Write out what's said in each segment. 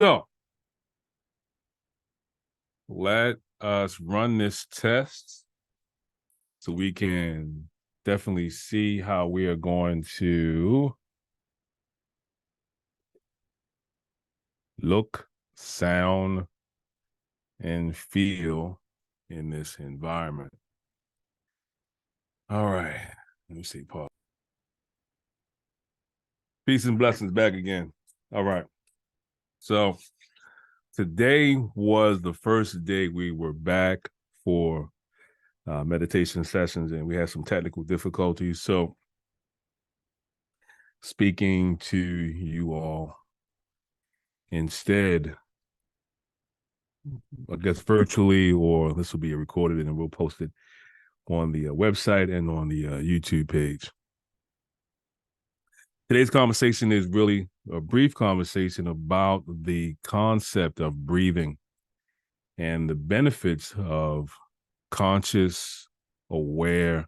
So let us run this test so we can definitely see how we are going to look, sound, and feel in this environment. All right. Let me see, Paul. Peace and blessings back again. All right. So today was the first day we were back for meditation sessions, and we had some technical difficulties. So speaking to you all instead, I guess virtually, or this will be recorded and we'll post it on the website and on the YouTube page. Today's conversation is really a brief conversation about the concept of breathing and the benefits of conscious, aware,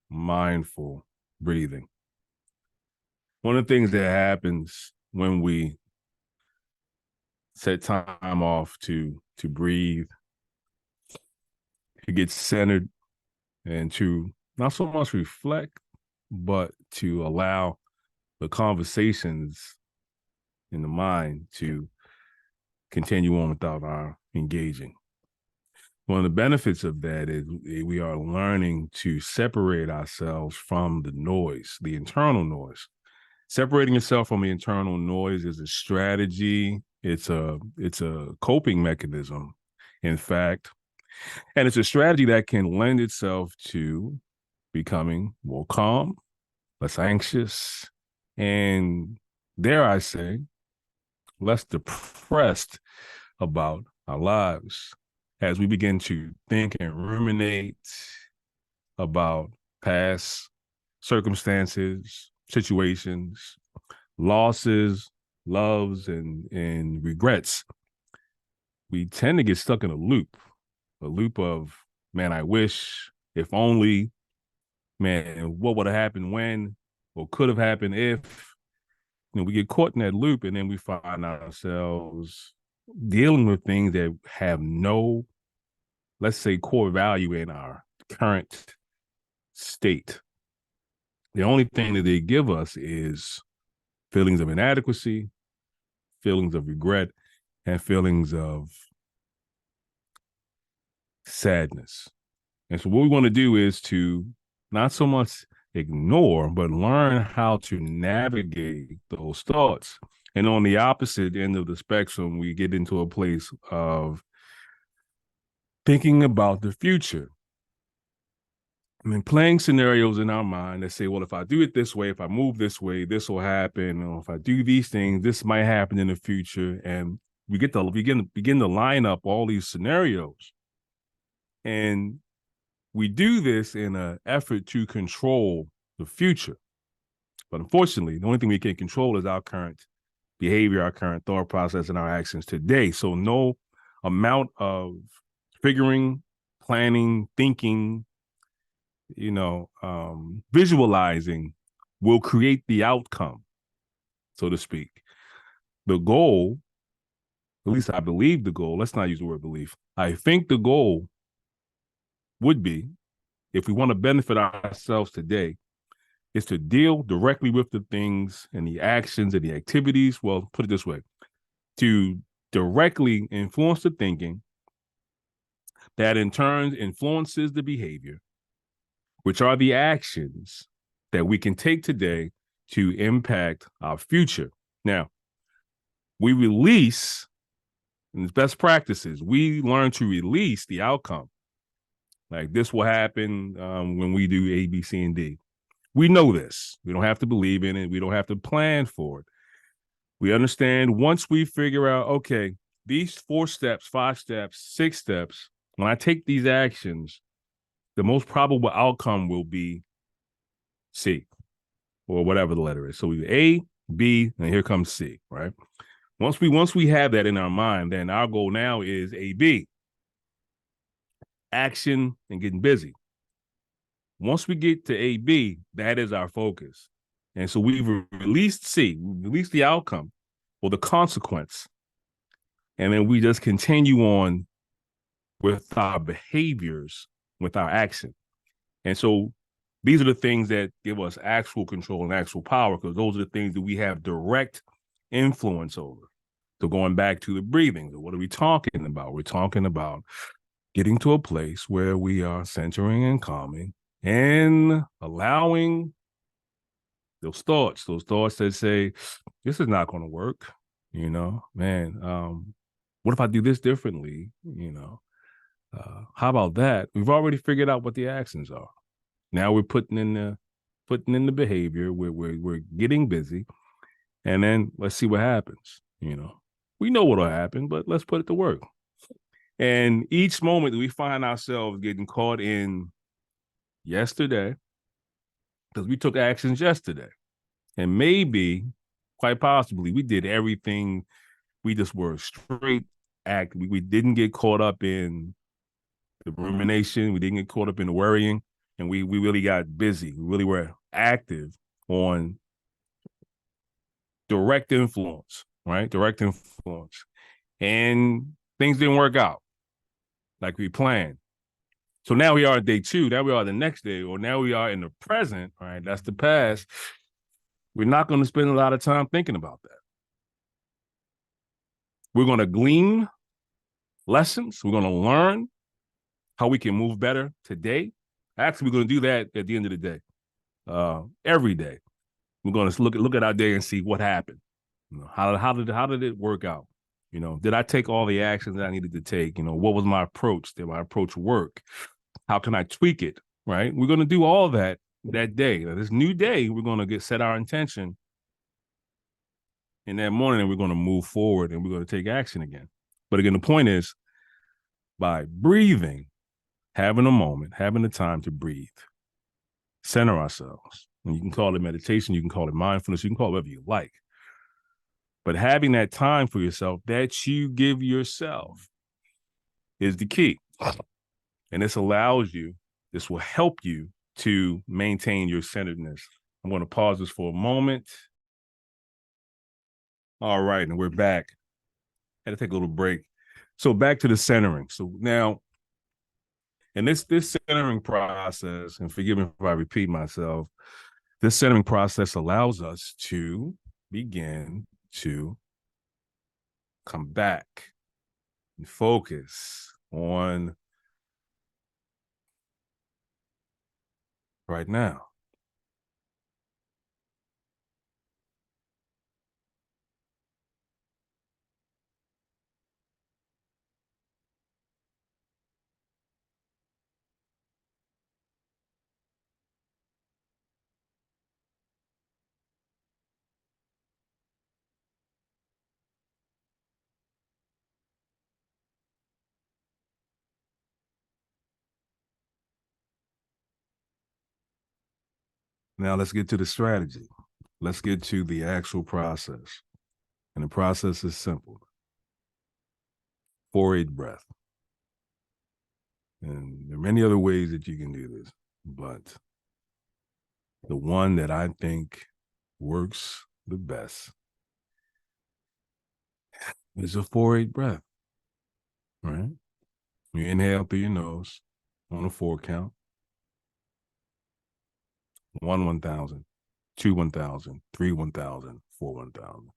mindful breathing. One of the things that happens when we set time off to breathe, to get centered, and to not so much reflect, but to allow the conversations in the mind to continue on without our engaging. One of the benefits of that is we are learning to separate ourselves from the noise, the internal noise. Separating yourself from the internal noise is a strategy. It's a coping mechanism, in fact, and it's a strategy that can lend itself to becoming more calm, less anxious, and dare I say, less depressed about our lives as we begin to think and ruminate about past circumstances, situations, losses, loves, and regrets. We tend to get stuck in a loop of, man, I wish, if only, man, what would have happened when, or could have happened if. We get caught in that loop, and then we find ourselves dealing with things that have no, let's say, core value in our current state. The only thing that they give us is feelings of inadequacy, feelings of regret, and feelings of sadness. And so what we want to do is to not so much ignore, but learn how to navigate those thoughts. And on the opposite end of the spectrum, we get into a place of thinking about the future. I mean, playing scenarios in our mind that say, well, if I do it this way, if I move this way, this will happen. Or if I do these things, this might happen in the future. And we get to begin to line up all these scenarios. And we do this in an effort to control the future. But unfortunately, the only thing we can control is our current behavior, our current thought process, and our actions today. So no amount of figuring, planning, thinking, visualizing will create the outcome, so to speak. The goal, at least I believe the goal, let's not use the word belief. I think the goal would be, if we want to benefit ourselves today, is to deal directly with the things and the actions and the activities. Well, put it this way, to directly influence the thinking that in turn influences the behavior, which are the actions that we can take today to impact our future. Now, we release, in its best practices, we learn to release the outcome. Like, this will happen when we do A, B, C, and D. We know this. We don't have to believe in it. We don't have to plan for it. We understand once we figure out, okay, these 4 steps, 5 steps, 6 steps, when I take these actions, the most probable outcome will be C, or whatever the letter is. So we A, B, and here comes C, right? Once we have that in our mind, then our goal now is A, B, action and getting busy. Once we get to A, B, that is our focus. And so we've released C, we released the outcome or the consequence. And then we just continue on with our behaviors, with our action. And so these are the things that give us actual control and actual power, because those are the things that we have direct influence over. So going back to the breathing, what are we talking about? We're talking about getting to a place where we are centering and calming and allowing those thoughts that say, this is not going to work. What if I do this differently? How about that? We've already figured out what the actions are. Now we're putting in the behavior. We're getting busy, and then let's see what happens. We know what'll happen, but let's put it to work. And each moment that we find ourselves getting caught in yesterday, because we took actions yesterday, and maybe, quite possibly, we did everything. We just were straight act. We didn't get caught up in the rumination. We didn't get caught up in the worrying, and we really got busy. We really were active on direct influence, right? Direct influence. And things didn't work out like we planned. So now we are at day 2. Now we are the next day, or now we are in the present, right? That's the past. We're not going to spend a lot of time thinking about that. We're going to glean lessons. We're going to learn how we can move better today. Actually, we're going to do that at the end of the day. Every day, we're going to look at our day and see what happened. How did it work out? Did I take all the actions that I needed to take? What was my approach? Did my approach work? How can I tweak it? Right? We're going to do all that day. This new day, we're going to set our intention in that morning, and we're going to move forward, and we're going to take action again. But again, the point is, by breathing, having a moment, having the time to breathe, center ourselves. And you can call it meditation, you can call it mindfulness, you can call it whatever you like. But having that time for yourself that you give yourself is the key. And this will help you to maintain your centeredness. I'm going to pause this for a moment. All right, and we're back. Had to take a little break. So back to the centering. So now, and this centering process, and forgive me if I repeat myself, this centering process allows us to begin to come back and focus on right now. Now let's get to the strategy. Let's get to the actual process. And the process is simple. 4-8 breath. And there are many other ways that you can do this, but the one that I think works the best is a 4-8 breath, right? You inhale through your nose on a 4 count. 1, 1,000, 2, 1,000, 3, 1,000, 4, 1,000.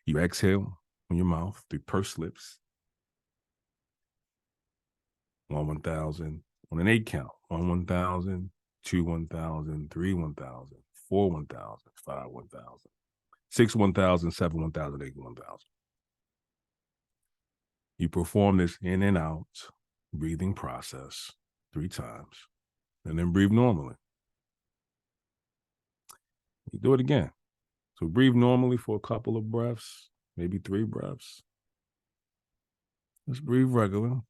You exhale from your mouth through pursed lips. 1, 1,000 on an 8 count. 1, 1,000, 2, 1,000, 3, 1,000, 4, 1,000, 5, 1,000, 6, 1,000, 7, 1,000, 8, 1,000. You perform this in and out breathing process 3 times, and then breathe normally. You do it again. So breathe normally for a couple of breaths, maybe 3 breaths. Just breathe regular,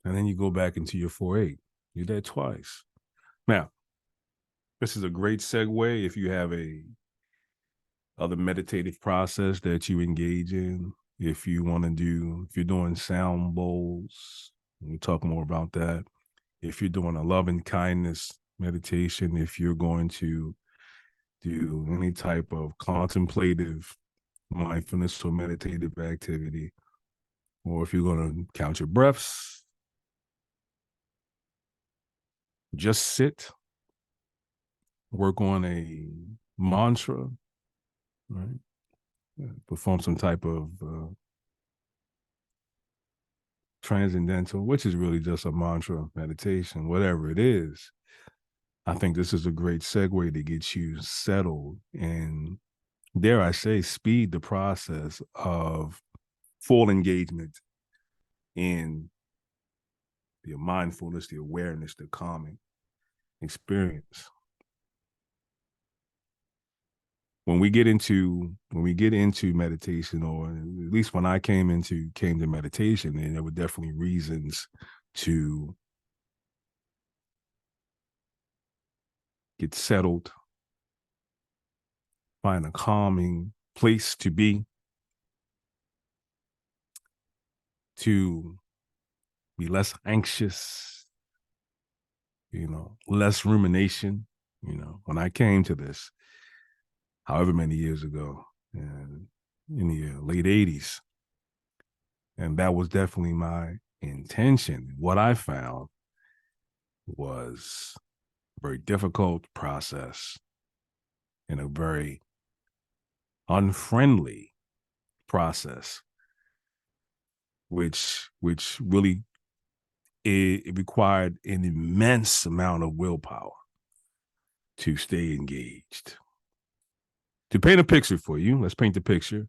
and then you go back into your 4-8. You do that twice. Now, this is a great segue if you have a other meditative process that you engage in. If you're doing sound bowls, we'll talk more about that. If you're doing a loving kindness meditation, if you're going to do any type of contemplative mindfulness or meditative activity, or if you're going to count your breaths, just sit, work on a mantra, right? Perform some type of transcendental, which is really just a mantra meditation, whatever it is. I think this is a great segue to get you settled and, dare I say, speed the process of full engagement in the mindfulness, the awareness, the calming experience. When we get into meditation, or at least when I came to meditation, and there were definitely reasons to get settled, find a calming place to be, to be less anxious, less rumination. When I came to this, however many years ago, and in the late 80s, and that was definitely my intention. What I found was a very difficult process and a very unfriendly process, which really it required an immense amount of willpower to stay engaged. To paint a picture for you, let's paint the picture.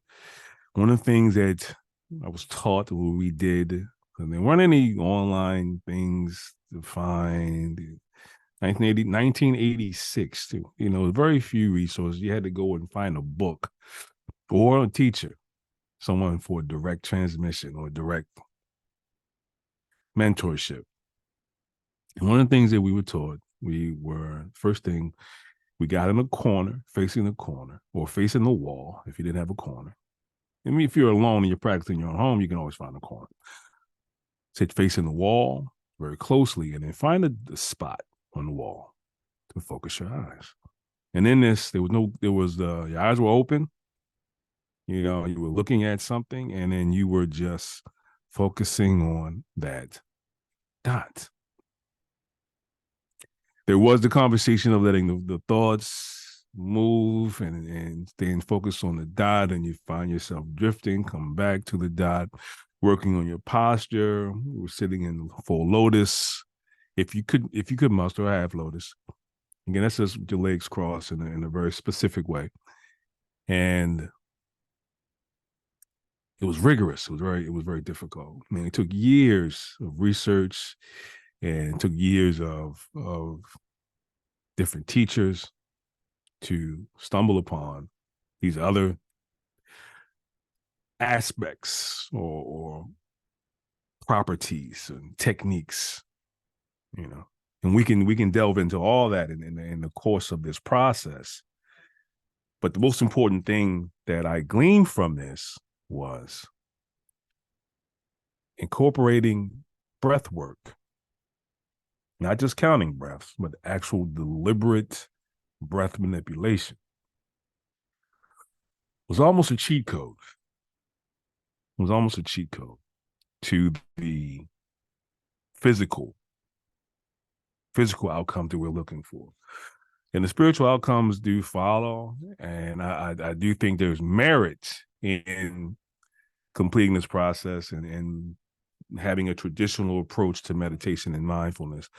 One of the things that I was taught, what we did, and there weren't any online things to find. 1986, too. Very few resources. You had to go and find a book or a teacher, someone for direct transmission or direct mentorship. And one of the things that we were taught, first thing, we got in a corner, facing the corner, or facing the wall if you didn't have a corner. I mean, if you're alone and you're practicing your own home, you can always find a corner. Sit facing the wall very closely, and then find the spot on the wall to focus your eyes. And in this, your eyes were open. You were looking at something, and then you were just focusing on that dot. There was the conversation of letting the thoughts move and staying focused on the dot, and you find yourself drifting, come back to the dot, working on your posture. We're sitting in full lotus. If you could muster a half lotus, again, that's just with your legs crossed in a very specific way. And it was rigorous. It was very difficult. I mean, it took years of research, and it took years of different teachers to stumble upon these other aspects or properties and techniques, and we can delve into all that in the course of this process. But the most important thing that I gleaned from this was incorporating breath work, not just counting breaths, but actual deliberate breath manipulation. It was almost a cheat code. It was almost a cheat code to the physical outcome that we're looking for. And the spiritual outcomes do follow. And I do think there's merit in completing this process and having a traditional approach to meditation and mindfulness.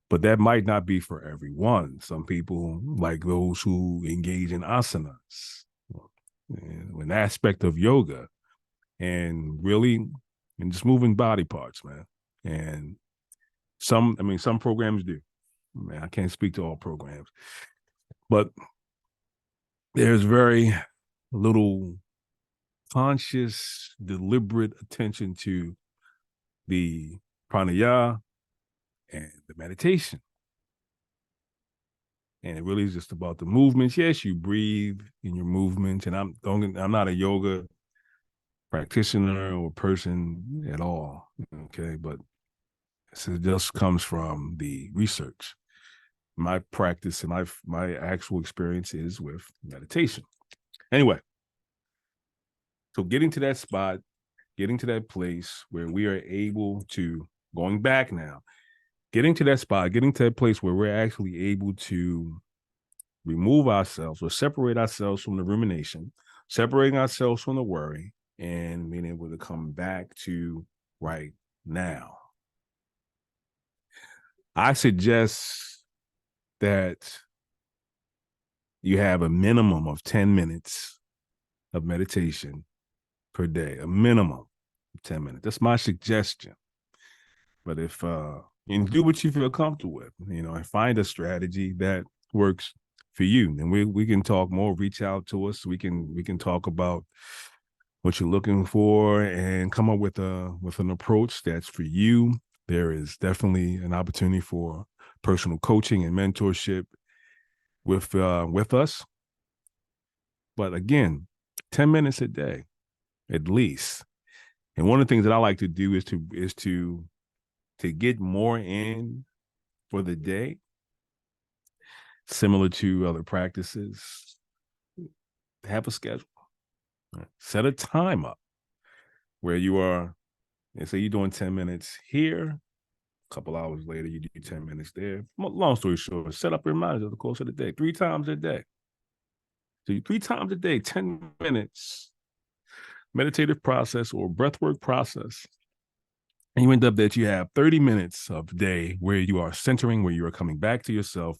But that might not be for everyone. Some people, like those who engage in asanas, an aspect of yoga, and really, and just moving body parts, man. And some programs do. Man, I can't speak to all programs, but there's very little conscious, deliberate attention to the pranayama and the meditation. And it really is just about the movements. Yes, you breathe in your movements, and I'm not a yoga practitioner or person at all, okay? But it just comes from the research. My practice and my actual experience is with meditation. Anyway, so getting to that spot, getting to that place where we are able to, going back now, getting to that spot, getting to that place where we're actually able to remove ourselves or separate ourselves from the rumination, separating ourselves from the worry, and being able to come back to right now. I suggest that you have a minimum of 10 minutes of meditation per day, a minimum of 10 minutes. That's my suggestion. But if and do what you feel comfortable with, and find a strategy that works for you. And we can talk more, reach out to us. We can talk about what you're looking for and come up with an approach that's for you. There is definitely an opportunity for personal coaching and mentorship with us. But again, 10 minutes a day, at least. And one of the things that I like to do is to get more in for the day, similar to other practices. Have a schedule. Set a time up where you are, and say you're doing 10 minutes here, a couple hours later, you do 10 minutes there. Long story short, set up reminders of the course of the day, 3 times a day. So 3 times a day, 10 minutes, meditative process or breathwork process. And you end up that you have 30 minutes of the day where you are centering, where you are coming back to yourself,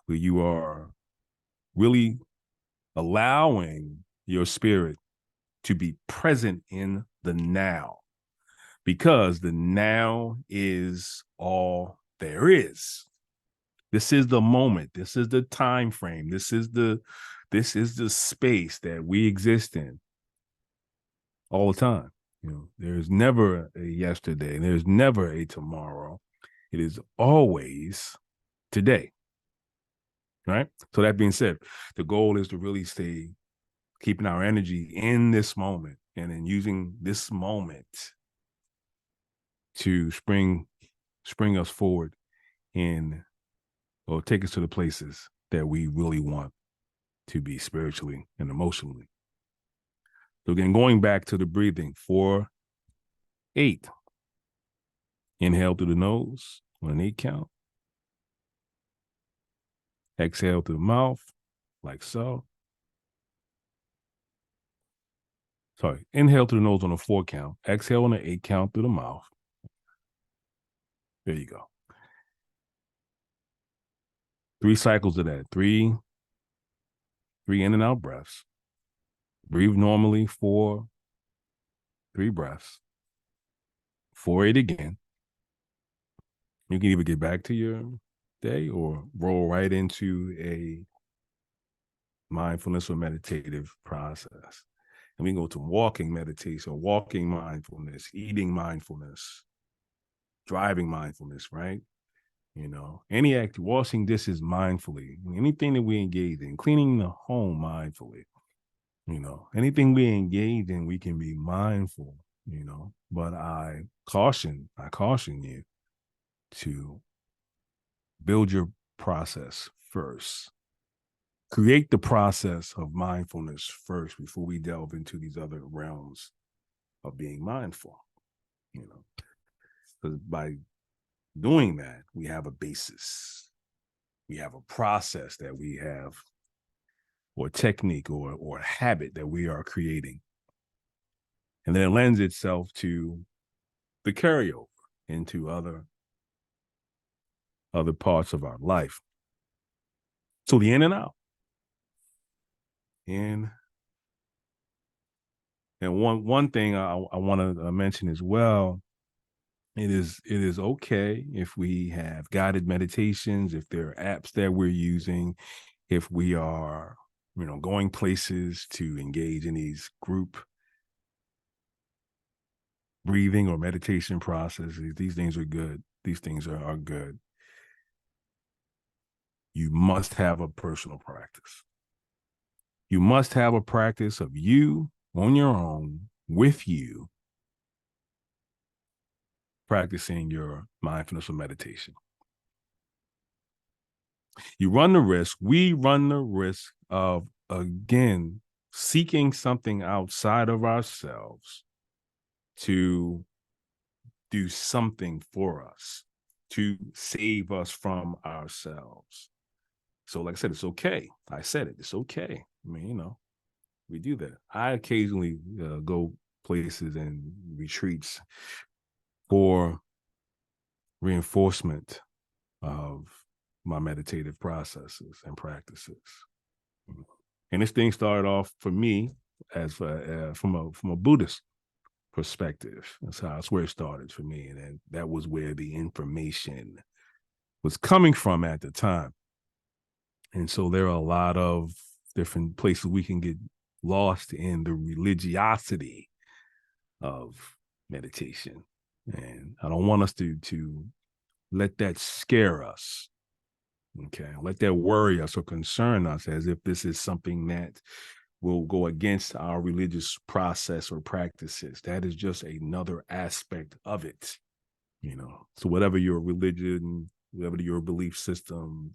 where you are really allowing your spirit to be present in the now, because the now is all there is. This is the moment. This is the time frame. This is the space that we exist in all the time. There's never a yesterday. There's never a tomorrow. It is always today. Right? So that being said, the goal is to really stay keeping our energy in this moment, and then using this moment to spring us forward or take us to the places that we really want to be spiritually and emotionally. So again, going back to the breathing, 4, 8. Inhale through the nose on an 8 count. Exhale through the mouth, like so. Sorry, inhale through the nose on a 4 count. Exhale on an 8 count through the mouth. There you go. 3 cycles of that. 3 in and out breaths. Breathe normally for 3 breaths. 4, 8 again. You can either get back to your day or roll right into a mindfulness or meditative process. And we can go to walking meditation, walking mindfulness, eating mindfulness, driving mindfulness, right? Any act, washing dishes mindfully, anything that we engage in, cleaning the home mindfully, anything we engage in, we can be mindful, but I caution you to build your process first. Create the process of mindfulness first before we delve into these other realms of being mindful, because by doing that, we have a basis. We have a process that we have, or technique or habit that we are creating. And then it lends itself to the carryover into other parts of our life. So the in and out. And one thing I want to mention as well, it is okay if we have guided meditations, if there are apps that we're using, if we are, going places to engage in these group breathing or meditation processes. These things are good. These things are good. You must have a personal practice. You must have a practice of you on your own, with you, practicing your mindfulness or meditation. We run the risk of, again, seeking something outside of ourselves to do something for us, to save us from ourselves. So, like I said, it's okay. I said it. It's okay. I mean, we do that. I occasionally go places and retreats for reinforcement of my meditative processes and practices. And this thing started off for me as from a Buddhist perspective. That's where it started for me, and then that was where the information was coming from at the time. And so there are a lot of different places we can get lost in the religiosity of meditation, and I don't want us to let that scare us. Okay, let that worry us or concern us as if this is something that will go against our religious process or practices. That is just another aspect of it. So whatever your religion, whatever your belief system,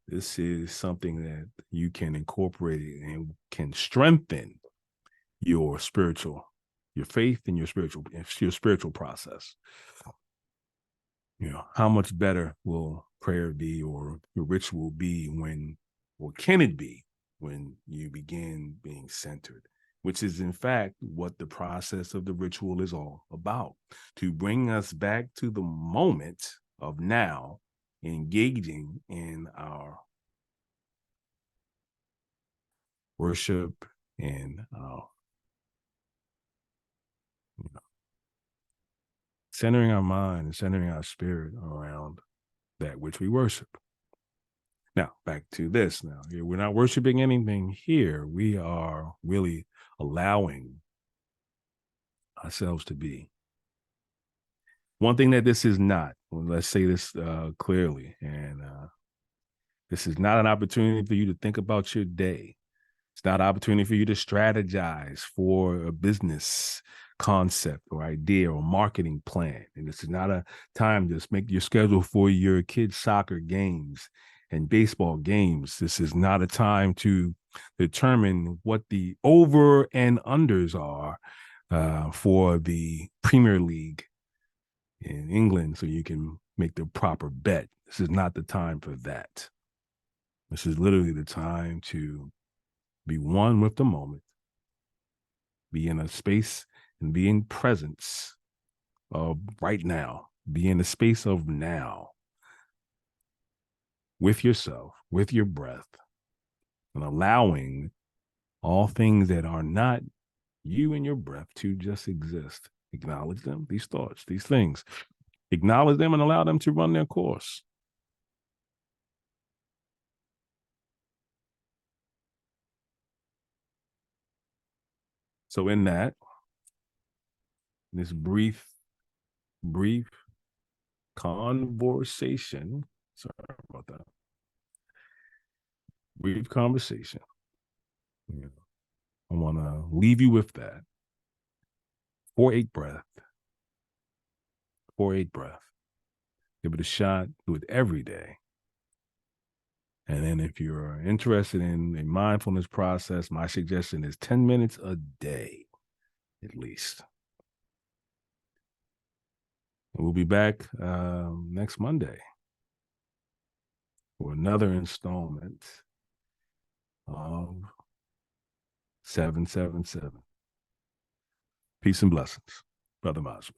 this is something that you can incorporate and can strengthen your faith and your spiritual process. How much better will prayer be, or your ritual be, or can it be when you begin being centered, which is in fact what the process of the ritual is all about, to bring us back to the moment of now, engaging in our worship and centering our mind and centering our spirit around that which we worship. Now, back to this. Now, we're not worshiping anything here. We are really allowing ourselves to be. One thing that this is not, let's say this clearly, and this is not an opportunity for you to think about your day. It's not an opportunity for you to strategize for a business concept or idea or marketing plan. And this is not a time to just make your schedule for your kids' soccer games and baseball games. This is not a time to determine what the over and unders are for the Premier League in England so you can make the proper bet. This is not the time for that. This is literally the time to be one with the moment, be in a space and be in presence of right now, be in the space of now with yourself, with your breath, and allowing all things that are not you and your breath to just exist. Acknowledge them, these thoughts, these things. Acknowledge them and allow them to run their course. So in this brief conversation, sorry about that, brief conversation, I want to leave you with that. 4-8 breath. 4-8 breath. Give it a shot. Do it every day. And then if you're interested in a mindfulness process, my suggestion is 10 minutes a day, at least. We'll be back next Monday for another installment of 777. Peace and blessings, Brother Mosby.